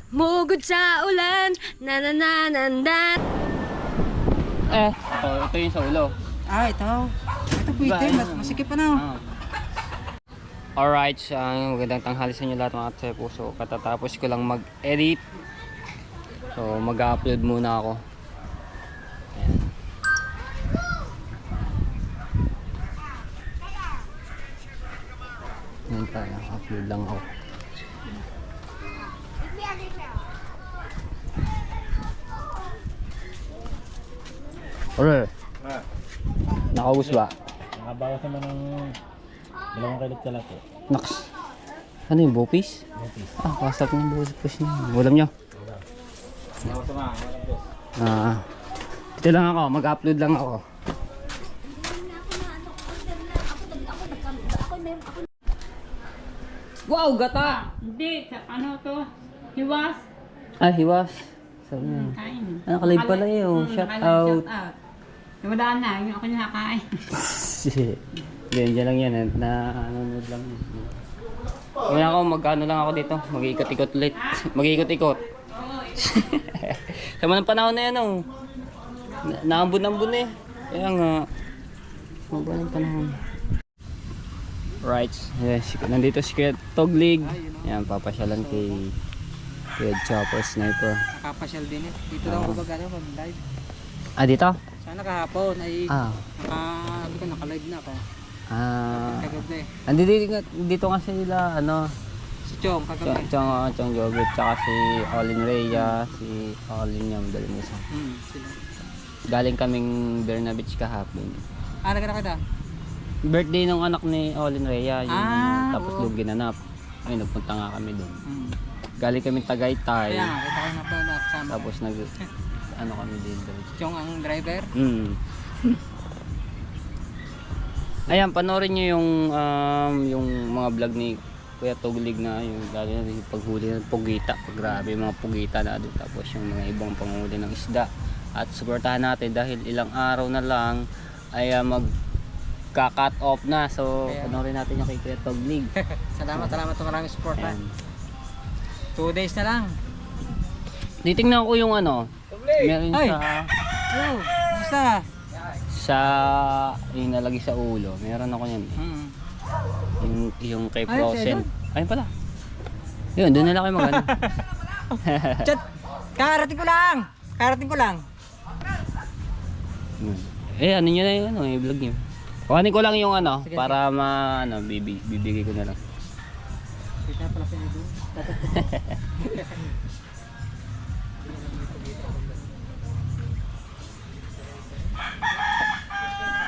Mugod sa ulan, nananananda. Ito yung sa ulo. Ito. Ito pwede, masikip na. Alright, magandang tanghali sa inyo lahat mga tsepo. So katatapos ko lang mag-edit. So mag-upload muna ako. Ayan. Ayan tayo, upload lang ako. Alright. Nakaubos ba? Nakabawas naman ng 2 kilot kalate. Naks. Ano yung bupis? Bupis. Kasap ng bupis niya. Ulam nyo? Dito lang ako. Mag-upload lang ako. Wow! Gata! Hindi, ano to? Hiwas. Hiwas. Sabi niya. Kain. Nakalive pala yun. Shout out. Namadaan na, yung ako nakakain. Diyan lang yan. Nanonood lang yun. Kaya ako mag-ano lang ako dito. Mag-iikot-ikot ulit. Mag-iikot-ikot. Sama ng panahon na yan oh. Naambun-ambun eh. Kaya nga. Mababa ng panahon. Right. Yes, nandito si Kuya Toglig. Yan, papasyalan kay Kuya Chopper Sniper. Nakapasyal din eh. Dito lang ako mag-live. Dito? Sana kahapon ay naka-live na ako. Kagabi. Dito nga sila, Si Chong, kagabi. Chong Jobert, tsaka si Olin Rhea, si Olin yung Dalmisa. Sila. Galing kaming Berna Beach kahapon. Nagkana kita? Birthday ng anak ni Olin Rhea, yung tapos oo. doon ginanap. Ay, nagpunta nga kami doon. Galing kami Tagaytay. Kaya nga, kita ko na pala kasama. Tapos kami din doon. Chong ang driver? Ayan, panoorin nyo yung mga vlog ni Kuya Toglig na yung lalo na yung paghuli ng pugita. Grabe yung mga pugita na doon. Tapos yung mga ibang panghuli ng isda. At suportahan natin dahil ilang araw na lang ay magka-cut off na. So panoorin natin yung kay Kuya Toglig. Salamat maraming support. Ayan. 2 days na lang. Titingnan ko yung meron Ay! sa Hello, kumusta? yung nalagay sa ulo. Meron ako yan. Yung kay Ay, Frozen. Ayun pala. Yun, doon na lang kayo mag-ano. Chat! Karating ko lang. Ano nyo na yung i-vlog nyo. Kuhanin ko lang yung Sige, para bibigay ko na lang. Kita pala sila doon.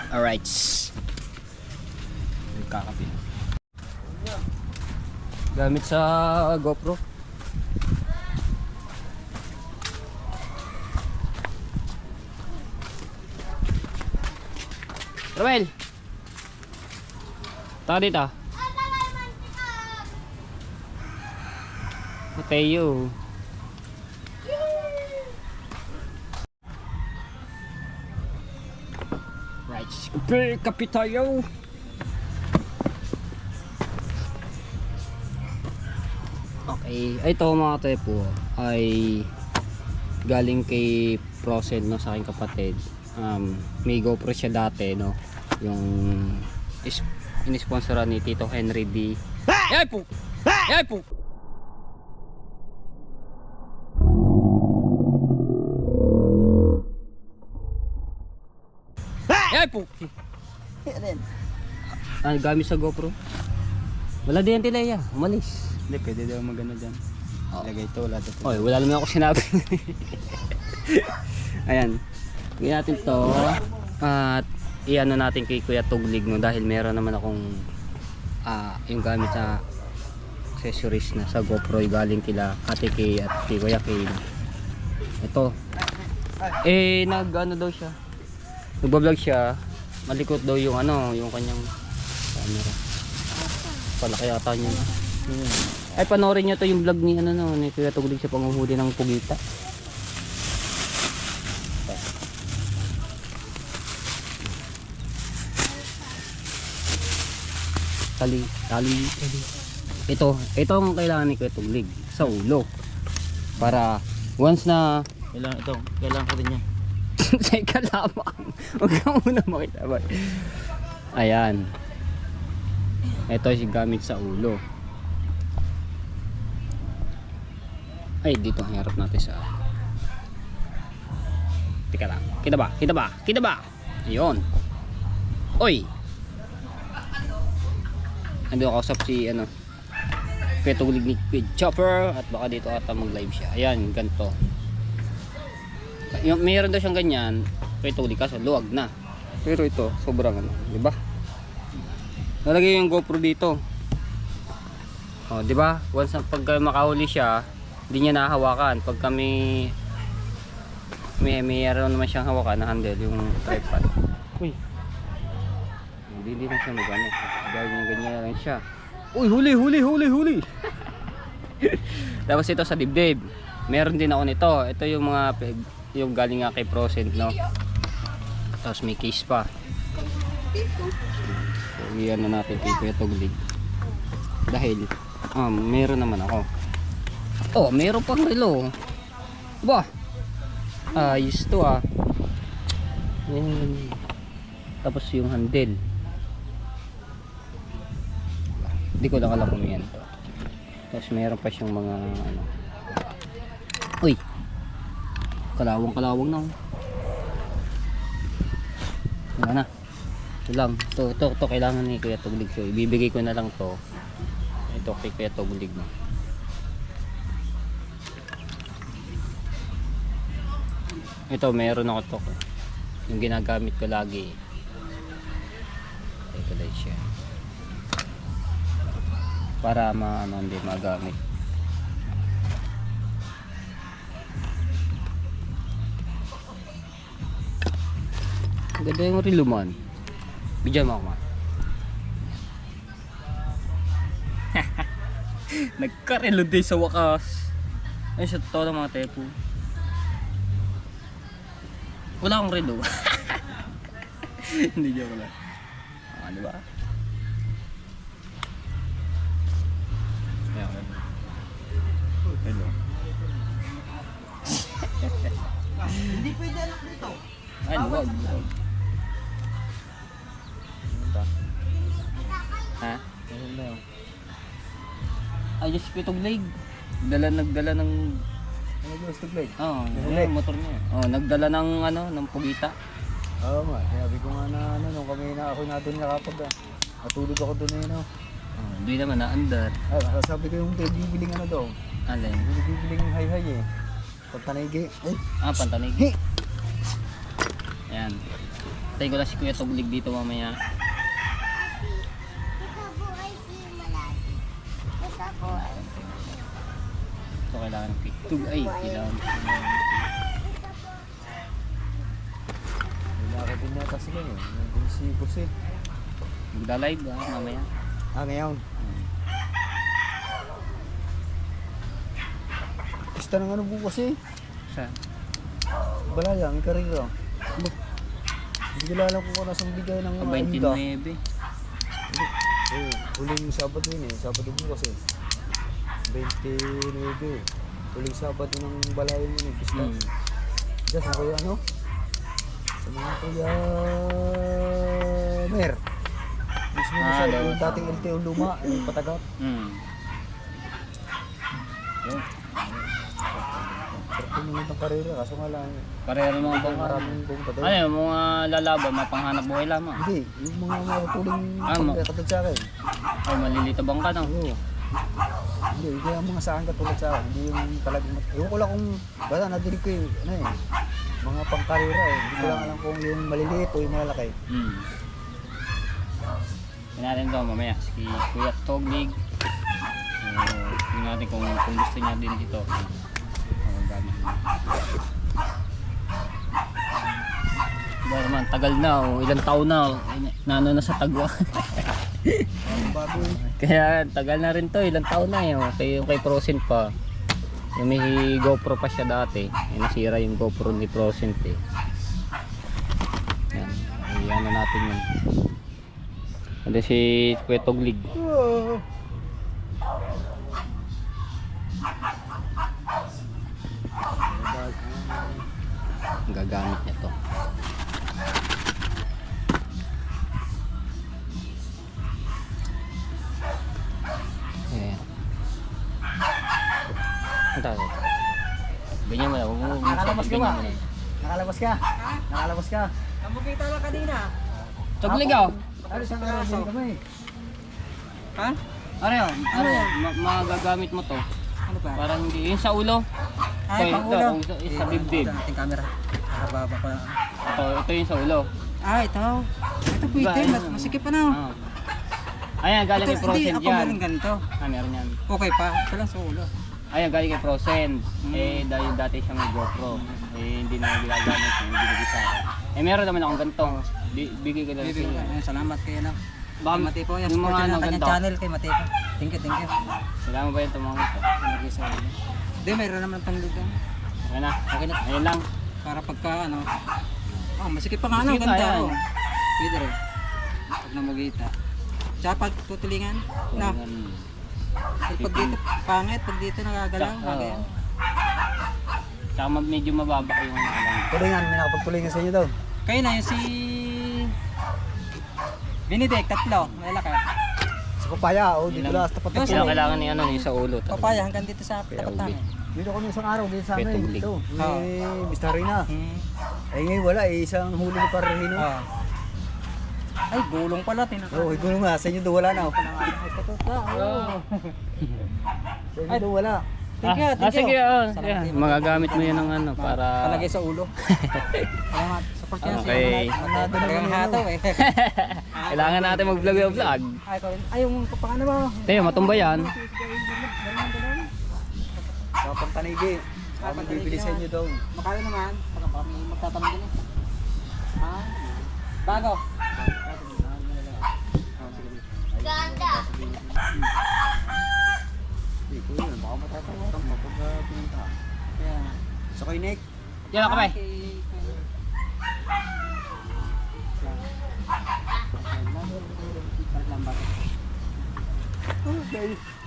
Alright. Kakapi. Gamit sa GoPro. Romel! Taka dito. Mateo. Right. Okay, kapi tayo. Okay, ito mga tepo ay galing kay Frozen sa aking kapatid. May GoPro siya dati yung in-sponsoran ni Tito Henry D. Yay po! Yay po! Yay po! Gamit sa GoPro. Wala din yan Tileya, umalis. Hindi, pwede daw magano dyan. Lagay ito, wala ito. Oy, wala naman ako sinabi. Ayan. Gawin natin to. At iano natin kay Kuya Toglig dahil meron naman akong yung gamit sa accessories na sa GoPro galing kila Ate Kay at kay Kuya Kay. Ito. Nag-ano daw siya. Nagba-vlog siya. Malikot daw yung yung kanyang camera. Palaki yata niya. Ay, panoorin nyo to yung vlog ni ni Kuya Toglig sa panghuhuli ng pugita. Tali. Ito ang kailangan ni Kuya Toglig sa ulo. Para once na Kailangan ko rin yan. teka lamang. Huwag ka muna makita ba? Ayan. Ito yung gamit sa ulo. Ay, dito ang harap natin sa... Teka lang. Kita ba? Kita ba? Kita ba? Ayun. Oy! Ando ako sa si ano. Kaya tulig ni Chopper. At baka dito ata mag live siya. Ayan, ganito. Mayroon daw siyang ganyan. Kaya tulig kaso luwag na. Pero ito, sobrang ano. Diba? Nalagay yung GoPro dito. Oh, diba? Once na pag makahuli siya, hindi niya nahawakan. Pag kami mayroon naman siyang hawakan na handle yung tripod. Uy. Hindi na siya magano. Ganyan lang siya. Uy, huli. Tapos ito sa dibdib. Meron din ako nito. Ito yung mga yung galing nga kay Procent, no. Tapos may case pa. So, iyan na natin kay Kuya Tuglig. Dahil meron naman ako. Oh, meron pang relo. Bah. Ayos to ah. Tapos yung handle. Hindi ko lang alam kung yan. Tapos meron pa siyang mga ano. Uy. Kalawang na. Wala na. Ito lang. Ito kailangan ni Kuya Tuglig. So ibibigay ko na lang to. Ito kay Kuya Tuglig na. Ito meron ako to. Yung ginagamit ko lagi. Ito lang siya. Para hindi magamit. Ganda yung relo man. Bigyan mo ako man. Nagkarelo din sa wakas. Ay sa totoo ng mga tepo. Wala akong relo. Hindi joke lang. Diba? Hello. Hindi pwede anak dito. Ay, wag. Ha? Ay, just Tuglig. Nagdala ng Ano yung stupid? yung motor niya. Oh, nagdala ng ng pugita. Oo nga, sinabi ko nga na nung kami na ako na doon nakapag natulog ako doon eh Hindi naman naandar. Ay, sabi ko yung bibiling daw. Alin? Bibiling hay-hay eh. Pagtanigi. Pantanig. Ayan. Tayo ko lang si Kuya Tuglig dito mamaya. So kailangan kailangan. Wala din na kasi ganyan. Nandun si Busi. Magda-live mamaya. Ngayon. Pista ng ano bukas eh. Sa Balaya, may karira. Hindi ko alam kung nasang bigay ng 29. Huling Sabado yun eh. Sabado bukas eh. 29. Huling Sabado ng balaya yun eh. Pista. Diyan sa kuya ano? Sa mga kuya Mer. Mismo sa yung dating LTO luma, yung patagat. Yun. Pero pumunod ng karera, kaso nga lang. Parehero mga bang Maraming buong patay. ano yung mga lalaban, mapanghanap buhay lamang. Hindi, yung mga tuling mo. katulad sa akin. Ay, malilita bang ka no? Oo. Hindi, kaya ang mga saan katulad sa akin. Hindi yung talagang, ewan ko lang kung, basta nadinig ko yung, mga pangkarera eh. Hindi ko lang alam kung yung maliliit o yung malalaki. Yan natin ito mamaya, si Kuya Tuglig. Tingnan natin kung gusto niya din ito. Gamit niya. Diba naman, tagal na, ilang taon na, nano na sa tagwa. Bago eh. Kaya tagal na rin to, ilang taon na yun. Yung kay Procent pa. Yung may GoPro pa siya dati. Nasira yung GoPro ni Procent eh. Yan, iyan na natin yun. Ando si Kuya Tuglig. gagamit niya to. Ayan. Ito. Ganyan mo na. Nakalabas ka ba? Ganyan mo na. Nakalabas ka? Nakalabas ka? Nabukita lang kanina. Tuglig ako. Ano siyang araw din kami? Ha? Ano yun? Ano yan? Magagamit mo to. Ano ba? Parang hindi. Yung sa ulo. Ay, Ito, pang ulo. Sa bibdib. Ito nating camera. Nakababa pa. Ito yung sa ulo. Ah, ito. Ito pwede. Diba? Masikip pa na. Ah. Ayan, galing kay Ito, Frozen hindi ako yan. meron ganito. Ah, meron yan. Okay pa. Ito lang sa ulo. Ayan, galing kay Frozen. Eh, dahil dati siya may GoPro. Eh, hindi na ginagamit. Hindi nagisa. Eh, meron naman akong ganito. Bigay ko lang sa Bibigyan inyo. ko. Ayun, salamat kay ano. Baka Kay Matipo. Yung yung support mga yun ng ano, kanyang ganito. channel kay Matipo. Thank you, thank you. Salamat ba yung tumawag ito? Lagi sa ulo. Hindi, mayroon naman pang dito. Okay na. Okay na. Ayun lang. Para pagka ano. Oh, masikip pa nga ano. Masikip pa, Ganda. ayan. Oh. Pwede rin. Pag namugita. Tsaka pag tutulingan. No. Ayan. Pag dito, pangit. Pag dito nagagalaw. Kagaya. Tsaka medyo mababa yung alam. Tulingan, may nakapagtulingan sa inyo daw. Kayo na yun si Benedict, tatlo. Malaki. Sa papaya, dito lang sa tapat ng Kailangan, kailangan ni ano yung sa ulo. Papaya hanggang dito sa Kaya tapat ubi. namin. Dito kami isang araw, dito sa Kaya amin. tuglig. Ito, may Mr. Rina. Hmm. Eh ngayon wala, isang huli ni Parrino. Ah. Ay, gulong pala. Oo, igulo nga, sa inyo daw wala na. Sa inyo daw wala. Thank you, thank you. Sige, Salamat yeah. din. Magagamit mo yan ng ano para... Palagay sa ulo. Salamat. Support yan Okay. Talagang hataw eh. Kailangan natin mag-vlog yung vlog. Ay, yung kapangano mo. Tayo, matumba yan. Sa Pantanigi. Kami bibili sa inyo daw. Makano naman? Magtatanong din eh. Ah, bago. Ganda. Hindi ko yun, baka matatawaran mo pag pinunta. Yeah. Sa kay Nick. Yan ako ba?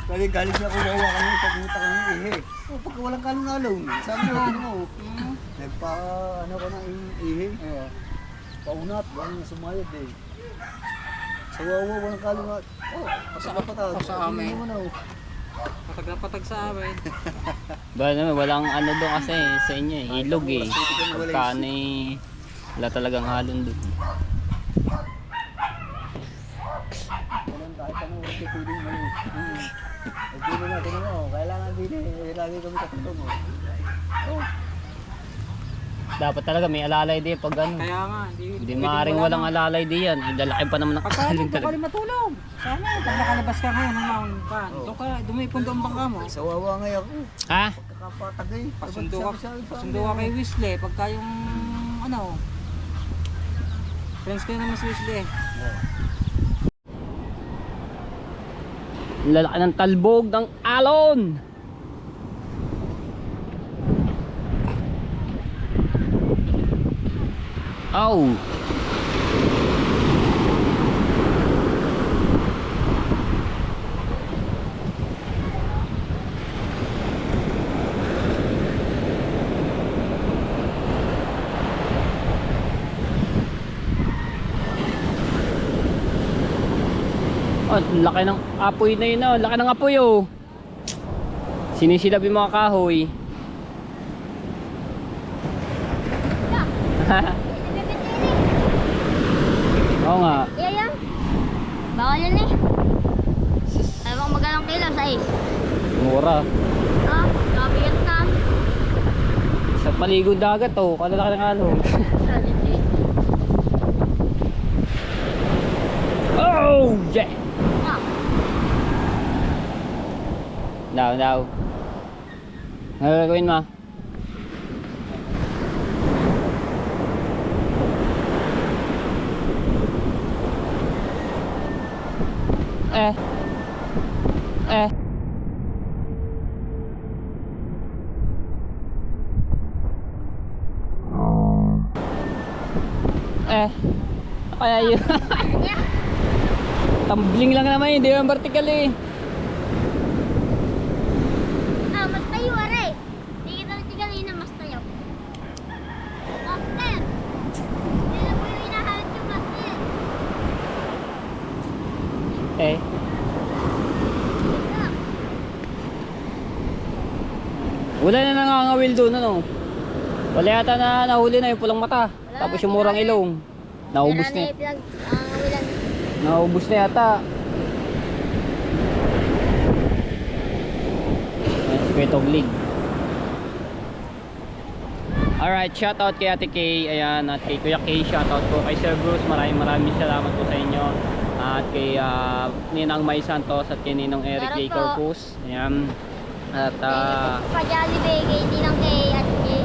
Dahil galing na kumawa kami, pagpunta kami ihe. Pagka walang kalong-along, sabi mo, ano mo, nagpa, ano ko na ihe. Paunat, walang sumayad eh. Sa wawa, walang kalong-along. Pasaka-patag. Sa amin. Ano, Patag na patag sa amin. Ba naman, walang ano doon kasi sa inyo eh. Ilog eh. Pagkaan eh. Wala talagang halon doon. walang kahit ano, kasi pwedeng may. Hindi mo natin mo, kailangan din eh, lagi kami katulong mo. Dapat talaga may alalay din pag ano. Kaya nga, Hindi maaaring walang alalay din yan. Ilalaki pa naman ng pagka kaling doon ka talaga. rin matulog. Sana, pag nakalabas ka ngayon ng mountain pan. Doon ka, dumipon doon bangka mo. Sa wawa ngayon, Ha? kakapatag eh. Pasundo ka kay Wesley. Pagka yung, ano, friends ko naman si Wesley. Lalaki ng talbog ng alon. Oh. Oh, laki ng apoy na yun, oh. Laki ng apoy, oh. Sinisilab yung mga kahoy. Oo nga. Iya yan. Bawal yan eh. Ayaw ko magalang kilo sa is. Mura. Ah, nakabigat na. Sa paligod dagat, oh. Kalalaki ng alon. Oh, yeah. Ah, Daw, daw. Ano gagawin mo? Eh. Kaya yun. Tumbling lang naman yun, di naman vertical eh. mas tayo aray. Hindi kita nagtigalin na mas tayo. Ah, Wala na nangangawil doon, ano? Wala yata na nahuli na yung pulang mata. Tapos yung murang ilong. Naubos na. Pinag-angawilan. Naubos na yata. Ayan, si Kuya Toglig. Alright, shoutout kay Ate Kay. Ayan, at kay Kuya Kay, shoutout po kay Sir Bruce. Maraming salamat po sa inyo. At kay Ninang May Santos at kay Ninong Eric J. Corpus. Ayan. At Pa-Jollibee kay Ninong Kay at kay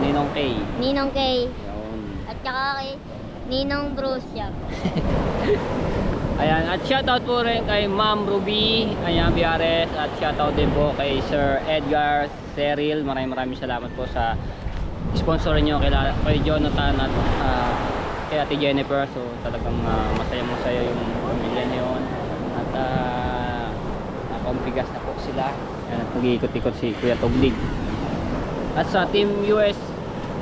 Ninong Kay. Ninong Kay. Ayan. At saka kay Ninong Bruce siya. Ayan, at shoutout po rin kay Ma'am Ruby, ayan, Biares, at shoutout din po kay Sir Edgar Cyril. Maraming salamat po sa sponsor niyo kay Jonathan at kay Ate Jennifer. So talagang masaya yung pamilya niyo. At nakampigas na po sila. Ayan, at nag-iikot-ikot si Kuya Toglig. At sa Team US,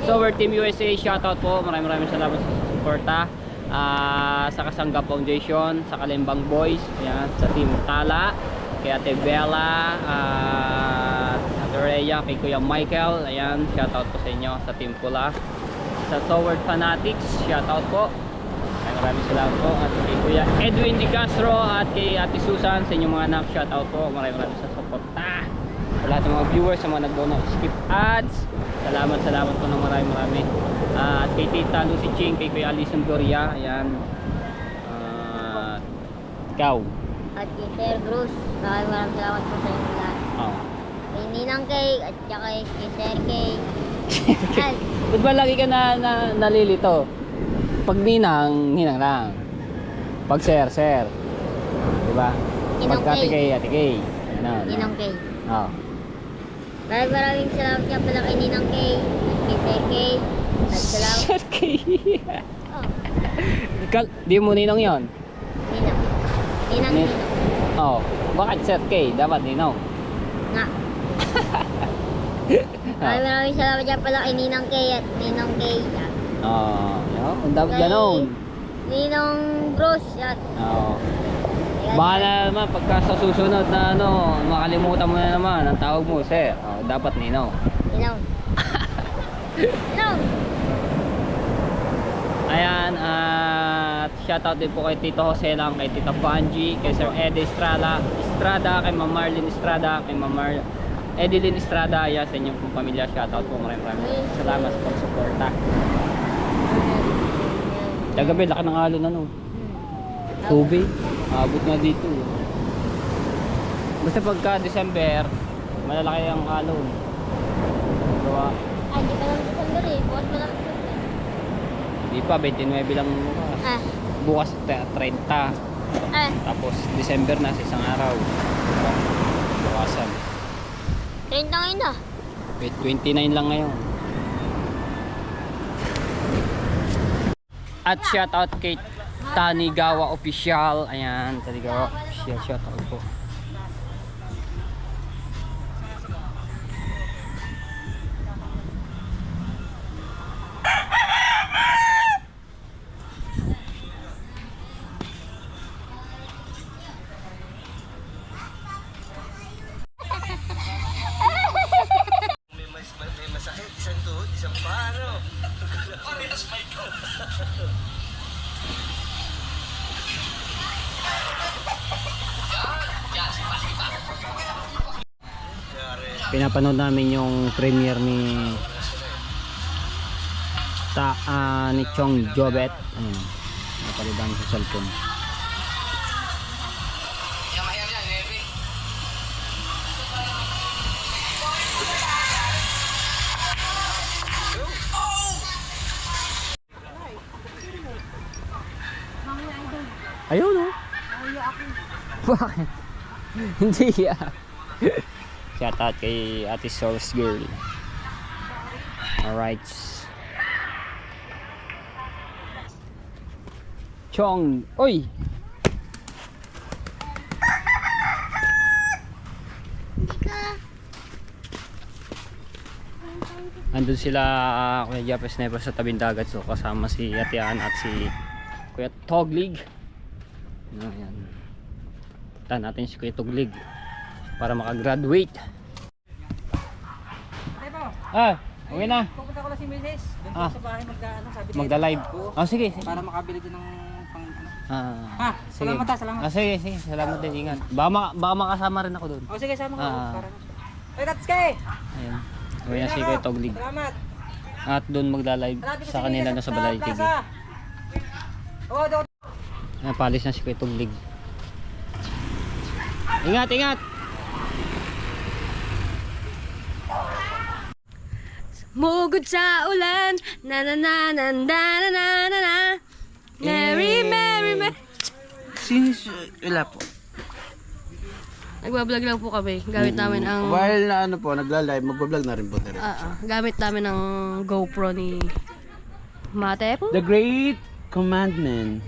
Sower Team USA, shoutout po. Maraming salamat sa suporta. Sa Kasangga Foundation, sa Kalimbang Boys, ayan, sa Team Tala, kay Ate Bella, Ate Rhea, kay Kuya Michael, ayan, shoutout po sa inyo, sa Team Pula, sa Toward Fanatics, shoutout po. Maraming salamat po. At kay Kuya Edwin Di Castro at kay Ate Susan, sa inyong mga anak, shoutout po. Maraming sa suporta. Sa lahat ng mga viewers, sa mga nag-donate skip ads, salamat po ng marami. At kay Tita Lucy Ching, kay Kuya Alison Gloria, ayan. Ikaw. At kay Sir Bruce, maraming salamat po sa inyo lahat. Kay Ninang Kay at saka kay Sir Kay. At Ba't ba lagi ka nalilito? Pag ninang lang. Pag sir. Diba? Ninong Pag Kay. Ate Kay. Ano? Ninang Kay. Oo. Maraming salamat nga pala kay Ninang Kay at kay Sir Kay. At salamat. Sir Kay. Oh, Di mo ninong yon? Ninang. Ninang Nin- Ninong. Oo. Bakit Sir Kay? Dapat ninong. Nga. Maraming salamat nga pala kay Ninang Kay at Ninang Kay. Oo. Ang dapat ganon. Ninong Bruce at Oo. Bahala naman pagka sa susunod na makalimutan mo na naman ang tawag mo, sir. Oh, dapat ninong. Ninong. Ninong. Ayan, at shoutout din po kay Tito Jose lang, kay Tita Panji, kay Sir Eddie Estrada, kay Ma'am Marlene Estrada, kay Ma'am Edeline Estrada, ayan, sa inyong pong pamilya, shoutout po, maraming salamat sa pagsuporta. Kagabi, laki ng alon tubig, abot na dito. Basta pagka December, malalaki ang alon. Gawa. Ay, di pa lang December eh. Bukas pa lang December. Di pa, 29 lang bukas. Bukas 30. Tapos December na sa isang araw. Bukasan. 30 ngayon na. 29 lang ngayon. At shoutout kay Tanigawa Official. Ayan, Tanigawa Official, shoutout po. Pinapanood namin yung premiere ni ni Chong Jobet. Ayun, napalitan sa cellphone. Ayun no? Bakit? Hindi ah. Shoutout kay Ate Souls Girl. Alright. Chong. Oy! Andun sila Kuya Japes Never sa tabing dagat. So kasama si Ate Ann at si Kuya Toglig. Ayan. Tan natin si Kuya Toglig para makagraduate. Uwi na. Pupunta ko lang si Mrs. Doon Ah. sa bahay sabi niya. Magda-live. Oo. Oh, sige. sige. Para makabili din ng pang ano. Ah, sige. Salamat salamat. Sige, sige. Salamat din. Ingat. Baka makasama rin ako doon. Sige, sama ko. Ah. Para Ay, Tatsuke! Ayan. Uwi na si Kuya Tuglig. Salamat. At doon magla-live sa kanila na sa Balay TV. Oo, doon. Palis na si Kuya Tuglig. Ingat, ingat! Mugod sa ulan, na na na na na na na na na. Mary, Mary, Mary. Wala po. Nagbablog lang po kami. Gamit namin ang While na ano po, nagla-live, magbablog na rin po tayo. gamit namin ang GoPro ni Mate po. The Great Commandment.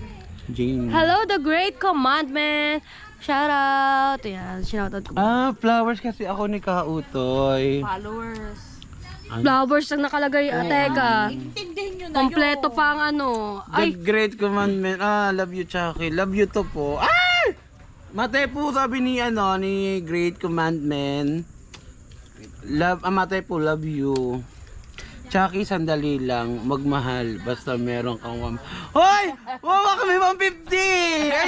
James. Hello, the Great Commandment. Shout out. Yan, shout out ko. Flowers kasi ako ni Kautoy. Followers. Flowers ang nakalagay. Teka. Kompleto pa ang ano. The Ay, Great Commandment. Love you, Chucky. Love you to po. Ay! Mate po, sabi ni ni Great Commandment. Mate po, love you. Chucky, sandali lang. Magmahal. Basta meron kang Hoy! Wawa kami 150!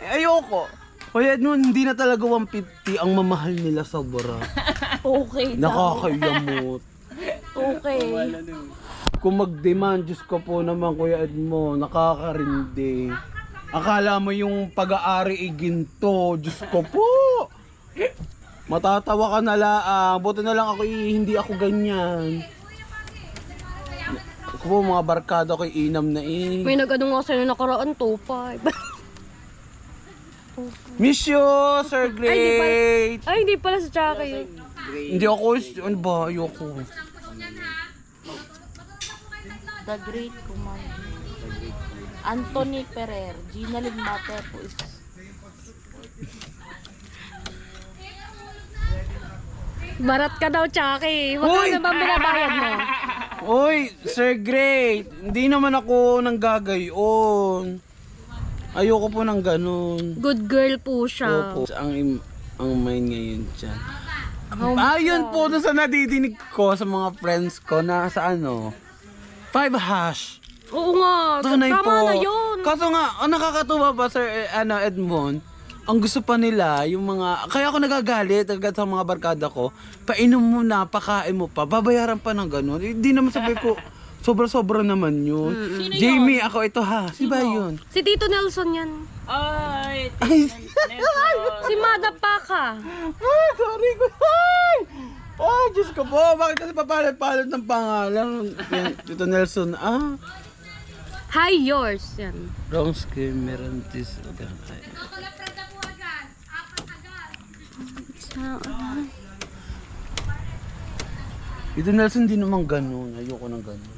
Ayoko! Hoy, Edmond, hindi na talaga 150 ang mamahal nila sobra. okay. Nakakayamot. Okay. Kung mag-demand, Diyos ko po naman, Kuya Edmo, nakakarindi. Akala mo yung pag-aari iginto, Diyos ko po. Matatawa ka na lang. Buti na lang ako, hindi ako ganyan. Ako po, mga barkada ko, inam na May nag-anong nga sa'yo nakaraan, 2.5. Miss you, Sir Great. Ay, hindi pala sa Chucky yun. Hindi ako, ano ba, ayoko. The Great Commandment. Anthony Ferrer, Gina Ligmate po is Barat ka daw, Chucky. Uy! Magkano bang binabayad mo? Oy, Sir Great, hindi naman ako nang gagayon. Ayoko po ng ganun. Good girl po siya. Opo. Ang mind ngayon dyan. Ayun po dun sa nadidinig ko sa mga friends ko na sa 5 hash. Oo nga, Tunay tama po. na yun. Kaso nga, nakakatuwa ba Sir Edmond? Ang gusto pa nila, yung mga, kaya ako nagagalit agad sa mga barkada ko, painom mo na, pakain mo pa, babayaran pa ng ganun. Hindi naman sabi ko, sobra-sobra naman yun. Jamie, ako ito ha. Si ba yun? Si Tito Nelson yan. Ay, Si Mada Paka. Sorry ko. Ay, Diyos ko po. Bakit kasi papalit-palit ng pangalan? Yan, Tito Nelson. Hi, yours. Yan. Wrong scheme, meron this. Tito Nelson, di naman ganun. Ayoko ng ganun.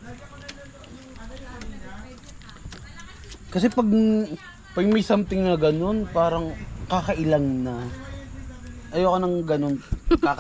Kasi pag may something na ganun, parang kakailang na. Ayoko ng ganun.